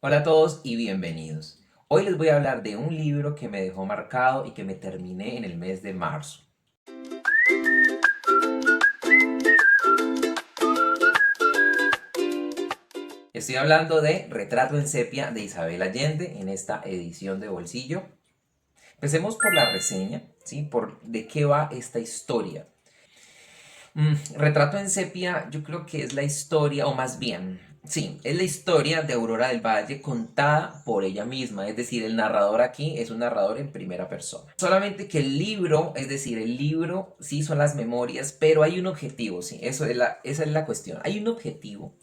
Hola a todos y bienvenidos. Hoy les voy a hablar de un libro que me dejó marcado y que me terminé en el mes de marzo. Estoy hablando de Retrato en sepia de Isabel Allende en esta edición de bolsillo. Empecemos por la reseña, ¿sí? Por de qué va esta historia. Retrato en sepia, yo creo que es la historia, o más bien, sí, es la historia de Aurora del Valle contada por ella misma, es decir, el narrador aquí es un narrador en primera persona. Solamente que el libro, es decir, el libro sí son las memorias, pero hay un objetivo, sí, esa es la cuestión. Hay un objetivo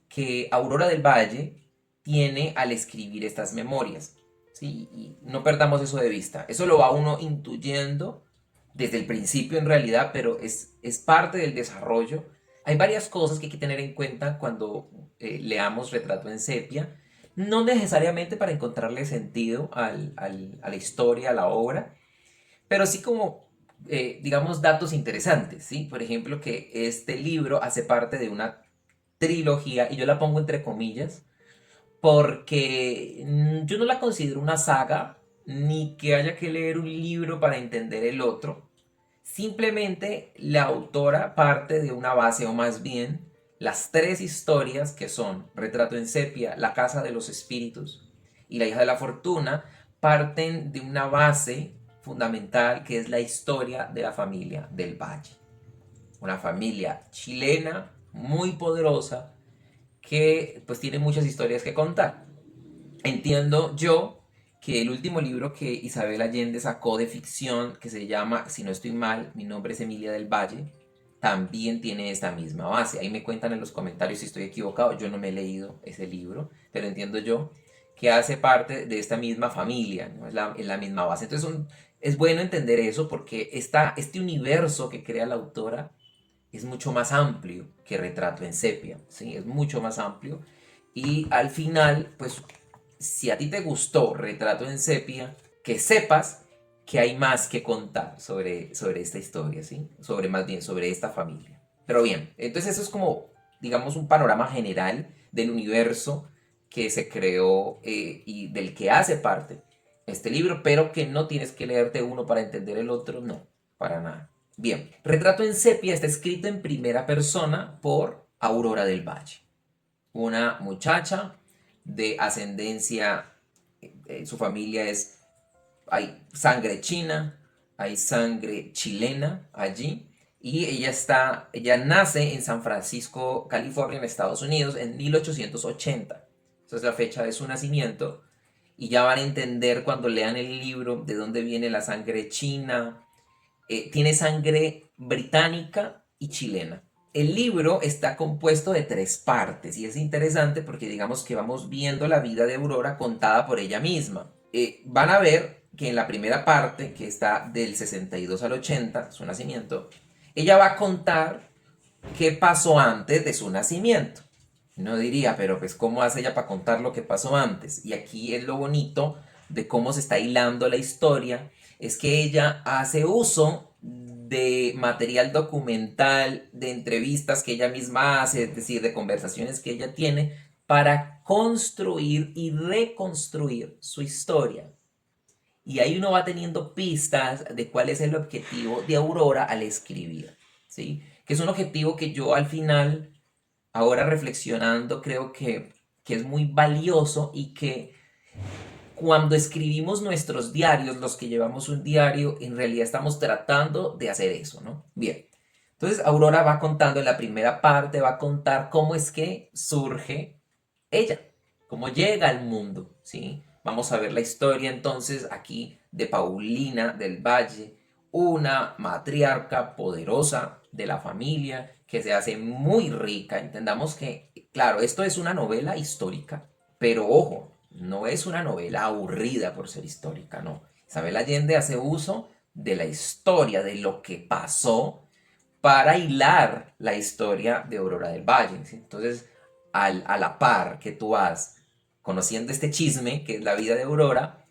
que Aurora del Valle tiene al escribir estas memorias, sí, y no perdamos eso de vista. Eso lo va uno intuyendo desde el principio en realidad, pero es parte del desarrollo. Hay varias cosas que hay que tener en cuenta cuando leamos Retrato en Sepia, no necesariamente para encontrarle sentido a la historia, a la obra, pero sí como, digamos, datos interesantes, ¿sí? Por ejemplo, que este libro hace parte de una trilogía, y yo la pongo entre comillas, porque yo no la considero una saga, ni que haya que leer un libro para entender el otro. Simplemente la autora parte de una base, o más bien las tres historias que son Retrato en sepia, La casa de los espíritus y La hija de la fortuna, parten de una base fundamental que es la historia de la familia del Valle. Una familia chilena muy poderosa que pues tiene muchas historias que contar. Entiendo yo que el último libro que Isabel Allende sacó de ficción, que se llama, si no estoy mal, Mi nombre es Emilia del Valle, también tiene esta misma base. Ahí me cuentan en los comentarios si estoy equivocado. Yo no me he leído ese libro, pero entiendo yo que hace parte de esta misma familia, ¿no? Es la misma base. Entonces es bueno entender eso porque este universo que crea la autora es mucho más amplio que Retrato en sepia, ¿sí? Es mucho más amplio. Y al final, pues, si a ti te gustó Retrato en sepia, que sepas que hay más que contar sobre esta historia, ¿sí? Sobre más bien, sobre esta familia. Pero bien, entonces eso es como, digamos, un panorama general del universo que se creó y del que hace parte este libro, pero que no tienes que leerte uno para entender el otro, no, para nada. Bien, Retrato en sepia está escrito en primera persona por Aurora del Valle, una muchacha de ascendencia, su familia es, hay sangre china, hay sangre chilena allí, y ella nace en San Francisco, California, en Estados Unidos, en 1880. Esa es la fecha de su nacimiento, y ya van a entender cuando lean el libro de dónde viene la sangre china. Tiene sangre británica y chilena. El libro está compuesto de tres partes y es interesante porque digamos que vamos viendo la vida de Aurora contada por ella misma. Van a ver que en la primera parte, que está del 62 al 80, su nacimiento, ella va a contar qué pasó antes de su nacimiento. No diría, pero pues cómo hace ella para contar lo que pasó antes. Y aquí es lo bonito de cómo se está hilando la historia, es que ella hace uso de material documental, de entrevistas que ella misma hace, es decir, de conversaciones que ella tiene, para construir y reconstruir su historia. Y ahí uno va teniendo pistas de cuál es el objetivo de Aurora al escribir, ¿sí? Que es un objetivo que yo al final, ahora reflexionando, creo que es muy valioso y que cuando escribimos nuestros diarios, los que llevamos un diario, en realidad estamos tratando de hacer eso, ¿no? Bien. Entonces Aurora va contando en la primera parte, va a contar cómo es que surge ella, cómo llega al mundo, ¿sí? Vamos a ver la historia entonces aquí de Paulina del Valle, una matriarca poderosa de la familia que se hace muy rica. Entendamos que, claro, esto es una novela histórica, pero ojo, no es una novela aburrida por ser histórica, no. Isabel Allende hace uso de la historia, de lo que pasó, para hilar la historia de Aurora del Valle, ¿sí? Entonces, a la par que tú vas conociendo este chisme, que es la vida de Aurora,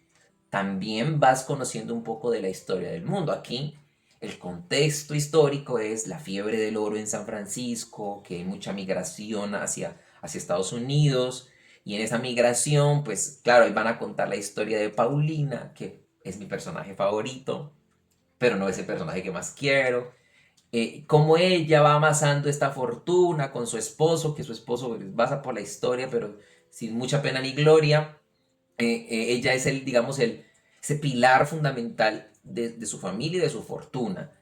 también vas conociendo un poco de la historia del mundo. Aquí el contexto histórico es la fiebre del oro en San Francisco, que hay mucha migración hacia Estados Unidos, Y en esa migración, pues claro, ahí van a contar la historia de Paulina, que es mi personaje favorito, pero no es el personaje que más quiero. Cómo ella va amasando esta fortuna con su esposo, que su esposo pues, pasa por la historia, pero sin mucha pena ni gloria. Ella es el, digamos, ese pilar fundamental de su familia y de su fortuna.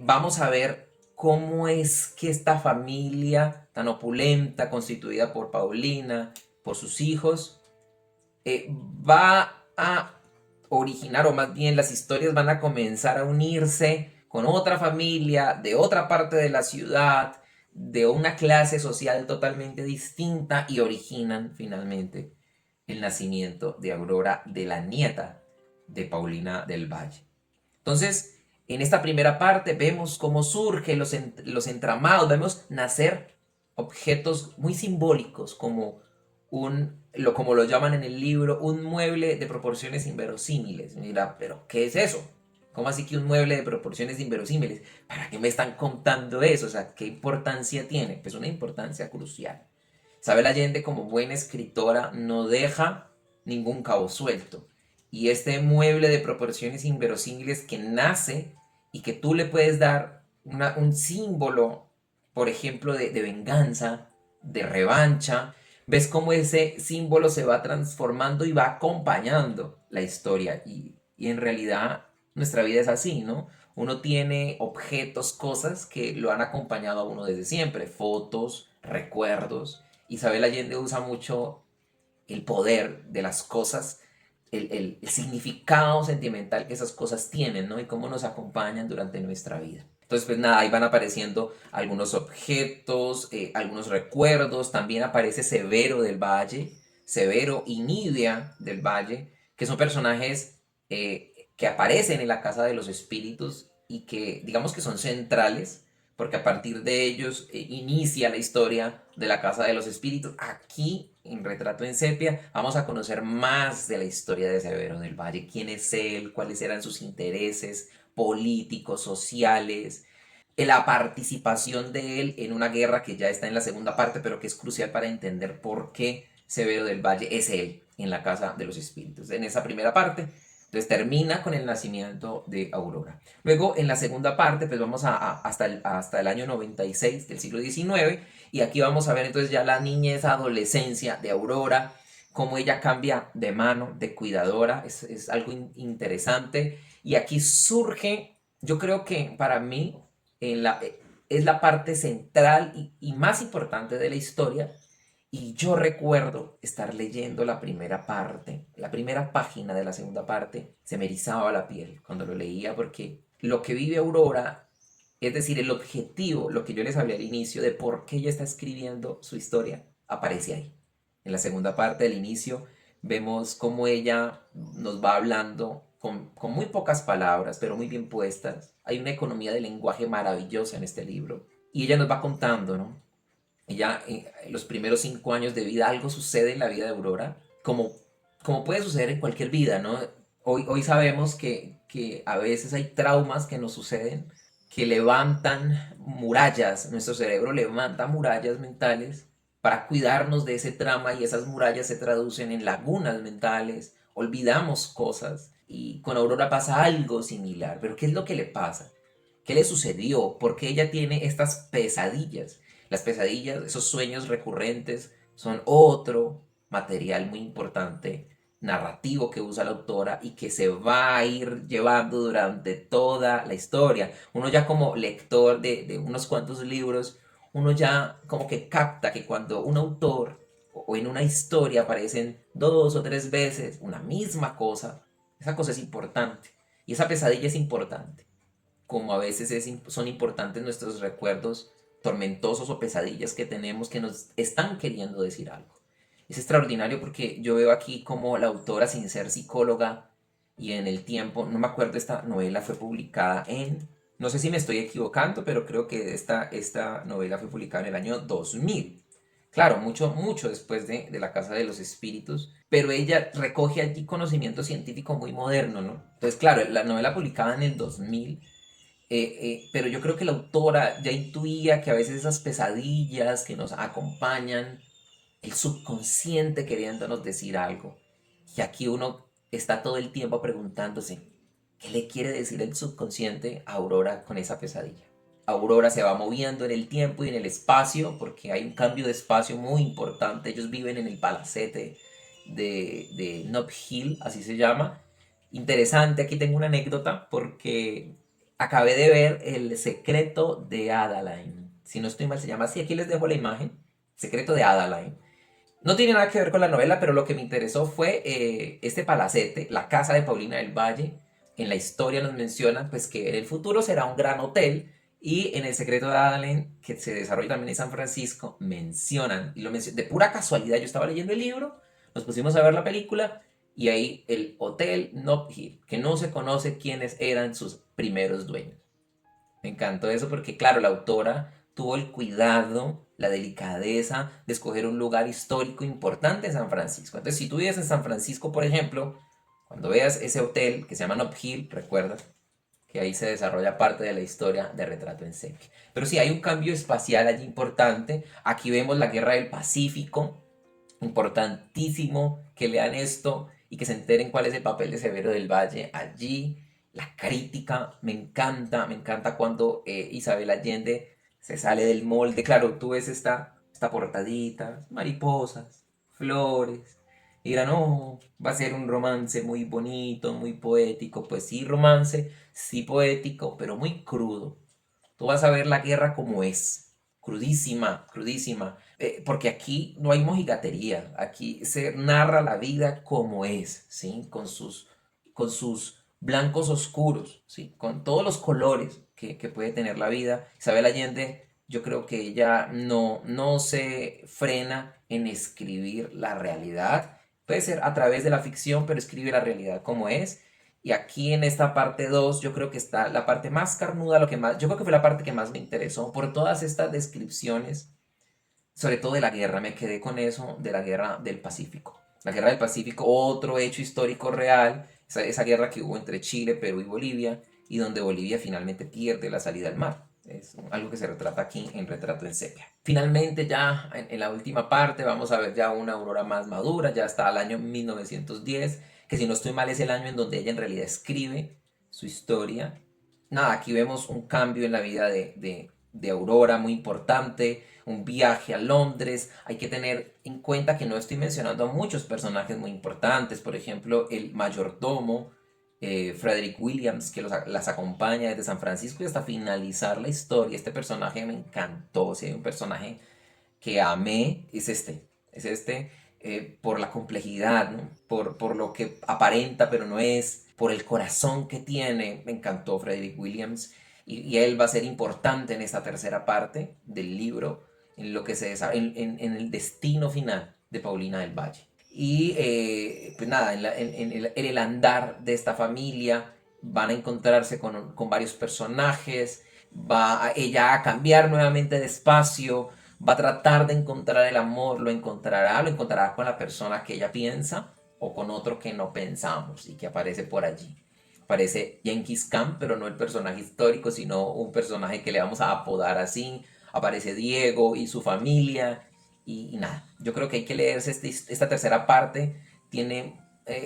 Vamos a ver cómo es que esta familia tan opulenta, constituida por Paulina, por sus hijos, va a originar, o más bien las historias van a comenzar a unirse con otra familia de otra parte de la ciudad, de una clase social totalmente distinta y originan finalmente el nacimiento de Aurora, de la nieta de Paulina del Valle. Entonces, en esta primera parte vemos cómo surgen los entramados, vemos nacer objetos muy simbólicos como como lo llaman en el libro, un mueble de proporciones inverosímiles. Mira, pero ¿qué es eso? ¿Cómo así que un mueble de proporciones inverosímiles? ¿Para qué me están contando eso? O sea, ¿qué importancia tiene? Pues una importancia crucial. Isabel Allende, como buena escritora, no deja ningún cabo suelto. Y este mueble de proporciones inverosímiles que nace y que tú le puedes dar un símbolo, por ejemplo, de venganza, de revancha, ves cómo ese símbolo se va transformando y va acompañando la historia. Y en realidad nuestra vida es así, ¿no? Uno tiene objetos, cosas que lo han acompañado a uno desde siempre, fotos, recuerdos. Isabel Allende usa mucho el poder de las cosas, el significado sentimental que esas cosas tienen, ¿no? Y cómo nos acompañan durante nuestra vida. Entonces, pues nada, ahí van apareciendo algunos objetos, algunos recuerdos, también aparece Severo del Valle, Severo y Nidia del Valle, que son personajes que aparecen en la Casa de los Espíritus y que digamos que son centrales, porque a partir de ellos inicia la historia de la Casa de los Espíritus. Aquí, en Retrato en Sepia, vamos a conocer más de la historia de Severo del Valle, quién es él, cuáles eran sus intereses políticos, sociales, la participación de él en una guerra que ya está en la segunda parte, pero que es crucial para entender por qué Severo del Valle es él en la Casa de los Espíritus. En esa primera parte, entonces termina con el nacimiento de Aurora. Luego, en la segunda parte, pues vamos hasta el año 96 del siglo XIX, y aquí vamos a ver entonces ya la niñez, adolescencia de Aurora, cómo ella cambia de mano, de cuidadora, es algo interesante. Y aquí surge, yo creo que para mí, es la parte central y más importante de la historia. Y yo recuerdo estar leyendo la primera parte, la primera página de la segunda parte, se me erizaba la piel cuando lo leía porque lo que vive Aurora, es decir, el objetivo, lo que yo les hablé al inicio de por qué ella está escribiendo su historia, aparece ahí. En la segunda parte del inicio vemos cómo ella nos va hablando con muy pocas palabras, pero muy bien puestas. Hay una economía de lenguaje maravillosa en este libro. Y ella nos va contando, ¿no? Y ya en los primeros 5 años de vida algo sucede en la vida de Aurora, como puede suceder en cualquier vida, ¿no? Hoy sabemos que a veces hay traumas que nos suceden, que levantan murallas, nuestro cerebro levanta murallas mentales para cuidarnos de ese trauma y esas murallas se traducen en lagunas mentales, olvidamos cosas y con Aurora pasa algo similar, pero ¿qué es lo que le pasa? ¿Qué le sucedió? ¿Por qué ella tiene estas pesadillas? Las pesadillas, esos sueños recurrentes, son otro material muy importante narrativo que usa la autora y que se va a ir llevando durante toda la historia. Uno ya como lector de unos cuantos libros, uno ya como que capta que cuando un autor o en una historia aparecen 2 o 3 veces una misma cosa, esa cosa es importante y esa pesadilla es importante como a veces son importantes nuestros recuerdos tormentosos o pesadillas que tenemos que nos están queriendo decir algo. Es extraordinario porque yo veo aquí como la autora, sin ser psicóloga y en el tiempo, no me acuerdo, esta novela fue publicada no sé si me estoy equivocando, pero creo que esta novela fue publicada en el año 2000. Claro, mucho, mucho después de La Casa de los Espíritus, pero ella recoge allí conocimiento científico muy moderno, ¿no? Entonces, claro, la novela publicada en el 2000, pero yo creo que la autora ya intuía que a veces esas pesadillas que nos acompañan el subconsciente queriéndonos decir algo. Y aquí uno está todo el tiempo preguntándose, ¿qué le quiere decir el subconsciente a Aurora con esa pesadilla? Aurora se va moviendo en el tiempo y en el espacio porque hay un cambio de espacio muy importante. Ellos viven en el palacete de Nob Hill, así se llama. Interesante, aquí tengo una anécdota porque acabé de ver El secreto de Adaline. Si no estoy mal se llama así, aquí les dejo la imagen. Secreto de Adaline. No tiene nada que ver con la novela, pero lo que me interesó fue este palacete, la casa de Paulina del Valle. En la historia nos mencionan pues, que en el futuro será un gran hotel y en El secreto de Adalén, que se desarrolla también en San Francisco, mencionan, y lo mencionan, de pura casualidad, yo estaba leyendo el libro, nos pusimos a ver la película y ahí el hotel Nob Hill, que no se conoce quiénes eran sus primeros dueños. Me encantó eso porque, claro, la autora tuvo el cuidado, la delicadeza de escoger un lugar histórico importante en San Francisco. Entonces, si tú vives en San Francisco, por ejemplo, cuando veas ese hotel que se llama Nob Hill, recuerda que ahí se desarrolla parte de la historia de Retrato en Sepia. Pero sí, hay un cambio espacial allí importante. Aquí vemos la Guerra del Pacífico, importantísimo que lean esto y que se enteren cuál es el papel de Severo del Valle allí. La crítica, me encanta cuando Isabel Allende se sale del molde. Claro, tú ves esta portadita, mariposas, flores. Y dirán, no, va a ser un romance muy bonito, muy poético. Pues sí, romance, sí poético, pero muy crudo. Tú vas a ver la guerra como es, crudísima, crudísima, porque aquí no hay mojigatería, aquí se narra la vida como es, ¿sí? Con sus blancos oscuros, ¿sí? Con todos los colores que puede tener la vida. Isabel Allende, yo creo que ella no se frena en escribir la realidad. Puede ser a través de la ficción, pero escribe la realidad como es. Y aquí en esta parte 2 yo creo que está la parte más carnuda, lo que más, yo creo que fue la parte que más me interesó por todas estas descripciones, sobre todo de la guerra, me quedé con eso de la guerra del Pacífico. La guerra del Pacífico, otro hecho histórico real, esa guerra que hubo entre Chile, Perú y Bolivia, y donde Bolivia finalmente pierde la salida al mar. Es algo que se retrata aquí en Retrato en Sepia. Finalmente ya en la última parte vamos a ver ya una Aurora más madura, ya hasta el año 1910, que si no estoy mal es el año en donde ella en realidad escribe su historia. Nada, aquí vemos un cambio en la vida de Aurora muy importante, un viaje a Londres. Hay que tener en cuenta que no estoy mencionando a muchos personajes muy importantes, por ejemplo, el mayordomo, Frederick Williams, que las acompaña desde San Francisco y hasta finalizar la historia. Este personaje me encantó, si hay un personaje que amé, es este, por la complejidad, ¿no? por lo que aparenta pero no es, por el corazón que tiene. Me encantó Frederick Williams y él va a ser importante en esta tercera parte del libro, en lo que en el destino final de Paulina del Valle. Y pues nada, en el andar de esta familia van a encontrarse con varios personajes, ella a cambiar nuevamente de espacio, va a tratar de encontrar el amor, lo encontrará con la persona que ella piensa o con otro que no pensamos y que aparece por allí. Aparece Genghis Khan, pero no el personaje histórico, sino un personaje que le vamos a apodar así. Aparece Diego y su familia y nada. Yo creo que hay que leerse esta tercera parte. Tiene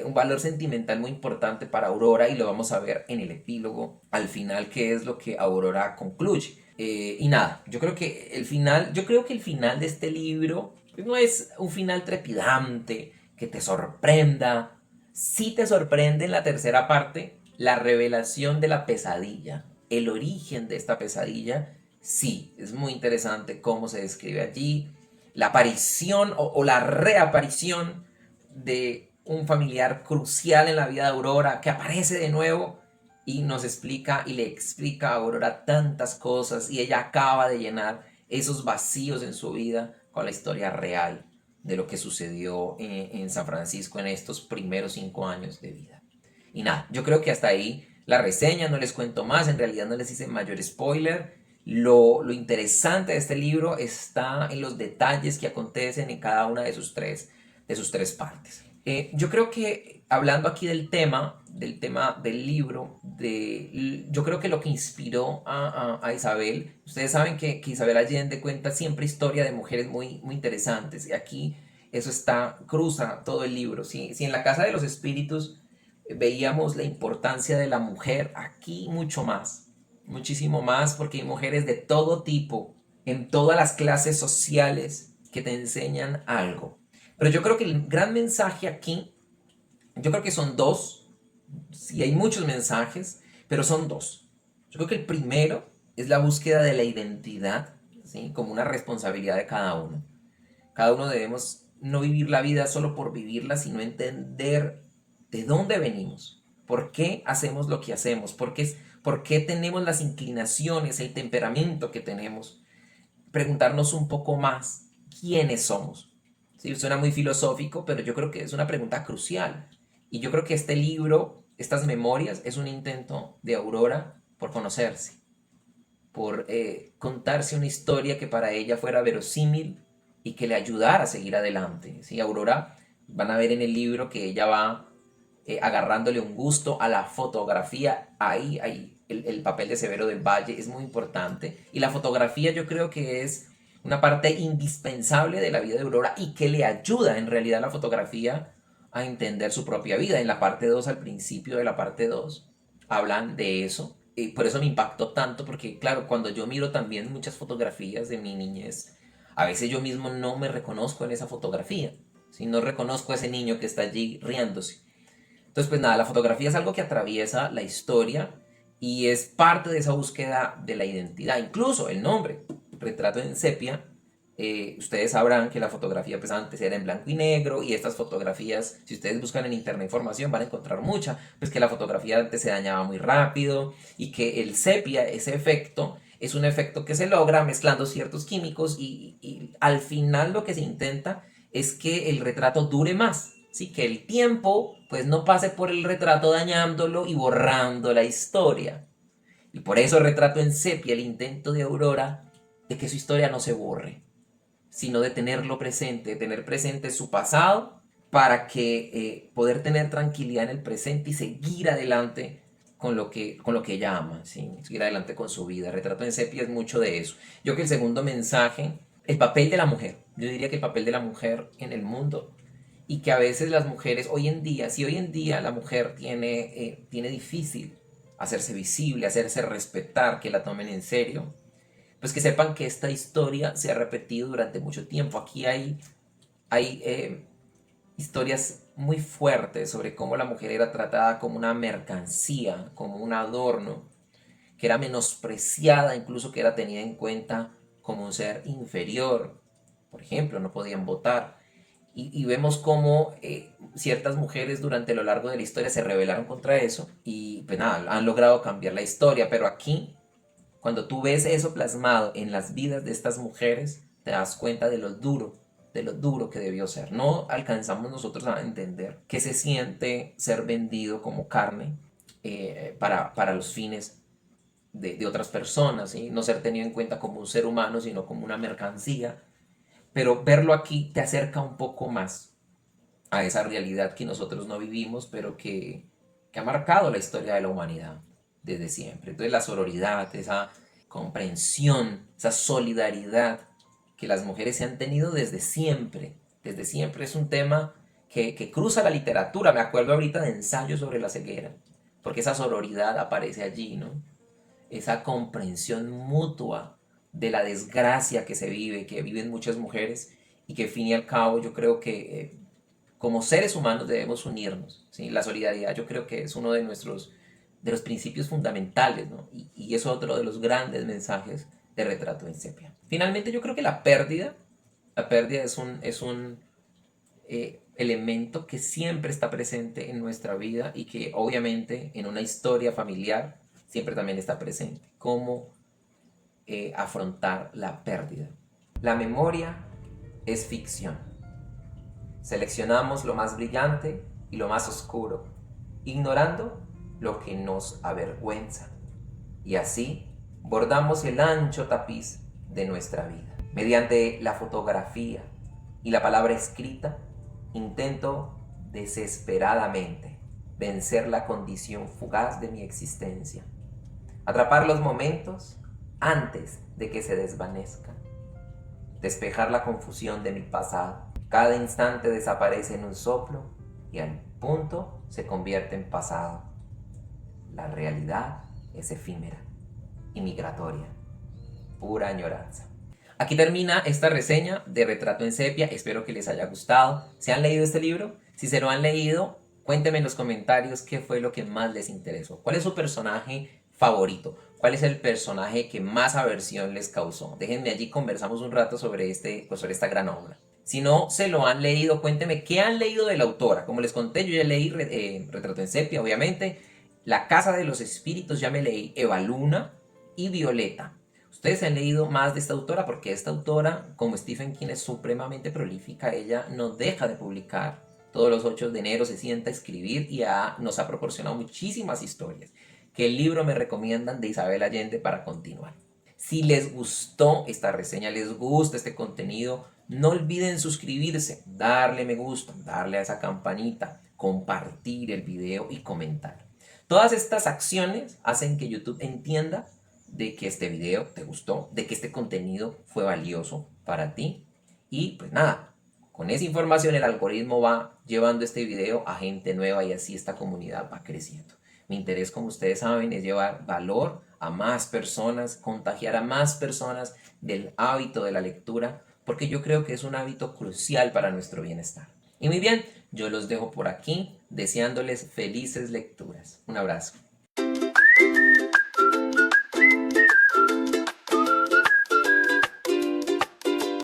un valor sentimental muy importante para Aurora y lo vamos a ver en el epílogo al final, que es lo que Aurora concluye. Y nada, yo creo que el final de este libro pues, no es un final trepidante que te sorprenda. Sí te sorprende en la tercera parte la revelación de la pesadilla, el origen de esta pesadilla. Sí, es muy interesante cómo se describe allí la aparición o la reaparición de un familiar crucial en la vida de Aurora que aparece de nuevo y nos explica y le explica a Aurora tantas cosas y ella acaba de llenar esos vacíos en su vida con la historia real de lo que sucedió en San Francisco en estos primeros 5 años de vida. Y nada, yo creo que hasta ahí la reseña, no les cuento más, en realidad no les hice mayor spoiler. Lo interesante de este libro está en los detalles que acontecen en cada una de sus tres partes. Yo creo que hablando aquí del tema del libro, yo creo que lo que inspiró a Isabel, ustedes saben que Isabel Allende cuenta siempre historia de mujeres muy, muy interesantes, y aquí eso cruza todo el libro. Si en la Casa de los Espíritus veíamos la importancia de la mujer, aquí mucho más, muchísimo más, porque hay mujeres de todo tipo, en todas las clases sociales, que te enseñan algo. Pero yo creo que el gran mensaje aquí, yo creo que son dos. Sí, hay muchos mensajes, pero son dos. Yo creo que el primero es la búsqueda de la identidad, ¿sí? Como una responsabilidad de cada uno. Cada uno debemos no vivir la vida solo por vivirla, sino entender de dónde venimos, por qué hacemos lo que hacemos, por qué tenemos las inclinaciones, el temperamento que tenemos. Preguntarnos un poco más quiénes somos. Sí, suena muy filosófico, pero yo creo que es una pregunta crucial. Y yo creo que este libro, estas memorias, es un intento de Aurora por conocerse, por contarse una historia que para ella fuera verosímil y que le ayudara a seguir adelante. ¿Sí? Aurora, van a ver en el libro que ella va agarrándole un gusto a la fotografía. Ahí el papel de Severo del Valle es muy importante. Y la fotografía yo creo que es una parte indispensable de la vida de Aurora y que le ayuda en realidad la fotografía a entender su propia vida. En la parte 2, al principio de la parte 2, hablan de eso. Y por eso me impactó tanto, porque claro, cuando yo miro también muchas fotografías de mi niñez, a veces yo mismo no me reconozco en esa fotografía. ¿Sí? No reconozco a ese niño que está allí riéndose. Entonces, pues nada, la fotografía es algo que atraviesa la historia y es parte de esa búsqueda de la identidad. Incluso el nombre, retrato en sepia, ustedes sabrán que la fotografía pues antes era en blanco y negro, y estas fotografías, si ustedes buscan en internet información, van a encontrar mucha, pues que la fotografía antes se dañaba muy rápido y que el sepia, ese efecto, es un efecto que se logra mezclando ciertos químicos, y al final lo que se intenta es que el retrato dure más. Sí, que el tiempo pues no pase por el retrato dañándolo y borrando la historia. Y por eso retrato en sepia, el intento de Aurora de que su historia no se borre, sino de tenerlo presente, de tener presente su pasado para que poder tener tranquilidad en el presente y seguir adelante con lo que ella ama, ¿sí? Seguir adelante con su vida. Retrato en sepia es mucho de eso. Yo creo que el segundo mensaje, el papel de la mujer, yo diría que el papel de la mujer en el mundo, y que a veces las mujeres hoy en día, si hoy en día la mujer tiene difícil hacerse visible, hacerse respetar, que la tomen en serio, pues que sepan que esta historia se ha repetido durante mucho tiempo. Aquí hay historias muy fuertes sobre cómo la mujer era tratada como una mercancía, como un adorno, que era menospreciada, incluso que era tenida en cuenta como un ser inferior. Por ejemplo, no podían votar. Y vemos cómo ciertas mujeres durante lo largo de la historia se rebelaron contra eso y pues nada, han logrado cambiar la historia. Pero aquí, cuando tú ves eso plasmado en las vidas de estas mujeres, te das cuenta de lo duro que debió ser. No alcanzamos nosotros a entender qué se siente ser vendido como carne para los fines de otras personas, ¿sí? No ser tenido en cuenta como un ser humano, sino como una mercancía. Pero verlo aquí te acerca un poco más a esa realidad que nosotros no vivimos, pero que ha marcado la historia de la humanidad desde siempre. Entonces la sororidad, esa comprensión, esa solidaridad que las mujeres se han tenido desde siempre es un tema que cruza la literatura. Me acuerdo ahorita de ensayos sobre la ceguera, porque esa sororidad aparece allí, ¿no? Esa comprensión mutua de la desgracia que viven muchas mujeres, y que al fin y al cabo yo creo que como seres humanos debemos unirnos, ¿sí? La solidaridad yo creo que es uno de los principios fundamentales, ¿no? Y es otro de los grandes mensajes de Retrato en Sepia. Finalmente yo creo que la pérdida es un elemento que siempre está presente en nuestra vida, y que obviamente en una historia familiar siempre también está presente. Cómo afrontar la pérdida. La memoria es ficción. Seleccionamos lo más brillante y lo más oscuro, ignorando lo que nos avergüenza. Y así bordamos el ancho tapiz de nuestra vida. Mediante la fotografía y la palabra escrita, intento desesperadamente vencer la condición fugaz de mi existencia, atrapar los momentos antes de que se desvanezcan, despejar la confusión de mi pasado. Cada instante desaparece en un soplo y al punto se convierte en pasado. La realidad es efímera y migratoria, pura añoranza. Aquí termina esta reseña de Retrato en Sepia. Espero que les haya gustado. ¿Se han leído este libro? Si se lo han leído, cuéntenme en los comentarios qué fue lo que más les interesó. ¿Cuál es su personaje favorito? ¿Cuál es el personaje que más aversión les causó? Déjenme allí, conversamos un rato sobre esta gran obra. Si no se lo han leído, cuéntenme qué han leído de la autora. Como les conté, yo ya leí Retrato en Sepia, obviamente. La Casa de los Espíritus, ya me leí Eva Luna y Violeta. Ustedes han leído más de esta autora porque esta autora, como Stephen King, es supremamente prolífica. Ella no deja de publicar. Todos los 8 de enero se sienta a escribir y nos ha proporcionado muchísimas historias. ¿Qué libro me recomiendan de Isabel Allende para continuar? Si les gustó esta reseña, les gusta este contenido, no olviden suscribirse, darle me gusta, darle a esa campanita, compartir el video y comentar. Todas estas acciones hacen que YouTube entienda de que este video te gustó, de que este contenido fue valioso para ti. Y pues nada, con esa información el algoritmo va llevando este video a gente nueva y así esta comunidad va creciendo. Mi interés, como ustedes saben, es llevar valor a más personas, contagiar a más personas del hábito de la lectura, porque yo creo que es un hábito crucial para nuestro bienestar. Y muy bien, yo los dejo por aquí, deseándoles felices lecturas. Un abrazo.